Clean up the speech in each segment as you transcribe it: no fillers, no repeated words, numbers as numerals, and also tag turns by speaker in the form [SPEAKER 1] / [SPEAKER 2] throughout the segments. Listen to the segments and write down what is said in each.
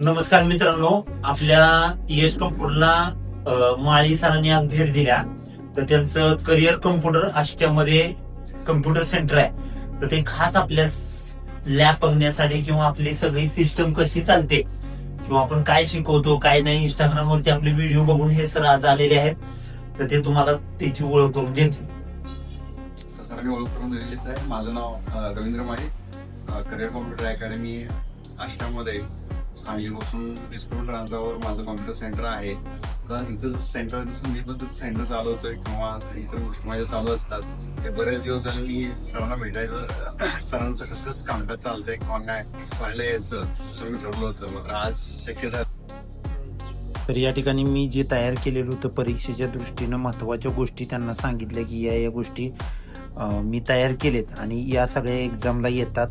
[SPEAKER 1] नमस्कार मित्रांनो, आपल्या यश कम्प्युटरला माळी सरांनी आज भेट दिल्या. तर त्यांचं करिअर कम्प्युटर आष्ट्यामध्ये कम्प्युटर सेंटर आहे. तर ते खास आपल्या लॅब बघण्यासाठी किंवा आपली सगळी सिस्टम कशी चालते किंवा आपण काय शिकवतो काय नाही, इंस्टाग्राम वरती आपले व्हिडिओ बघून हे सर आज आलेले आहेत. तर ते तुम्हाला त्याची ओळख करून देतील.
[SPEAKER 2] सरांनी ओळख करून दिलेलीच आहे. माझं नाव रवींद्र माळी, करिअर कॉम्प्युटर अकॅडमी आष्ट्यामध्ये सांगलीपासून 20 किलोमीटर अंतरावर माझं कॉम्प्युटर सेंटर आहे. तर इथं सेंटर मी पण सेंटर चालवतोय किंवा इतर गोष्टी माझ्या चालू असतात. ते बरेच दिवस झाले मी सरांना भेटायचं, सरांचं कसं कसं कामकाज चालतंय किंवा काय पाहायला यायचं असं मी ठरवलं होतं. मग आज शक्य झालं.
[SPEAKER 3] तर या ठिकाणी मी जे तयार केलेलं होतं परीक्षेच्या दृष्टीनं महत्त्वाच्या गोष्टी त्यांना सांगितल्या की या गोष्टी मी तयार केलेत आणि या सगळ्या एक्झामला येतात.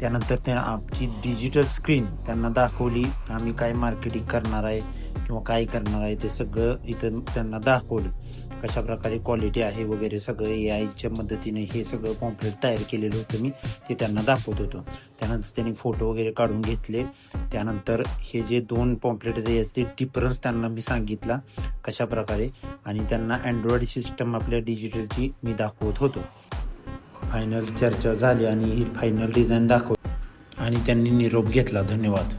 [SPEAKER 3] त्यानंतर त्या आमची डिजिटल स्क्रीन त्यांना दाखवली, आम्ही काय मार्केटिंग करणार आहे किंवा काय करणार आहे ते सगळं इथं त्यांना दाखवलं. कशा प्रकारे क्वालिटी आहे वगैरे सगळं AIच्या मदतीने हे सगळं पॉम्पलेट तयार केलेलं होतं मी ते त्यांना दाखवत होतो. त्यानंतर त्यांनी फोटो वगैरे काढून घेतले. त्यानंतर हे जे 2 पॉम्पलेट ते डिफरन्स त्यांना मी सांगितला कशा प्रकारे, आणि त्यांना अँड्रॉइड सिस्टम आपल्या डिजिटलची मी दाखवत होतो. फायनल चर्चा झाली आणि ही फायनल डिझाईन दाखवली आणि त्यांनी निरोप घेतला. धन्यवाद.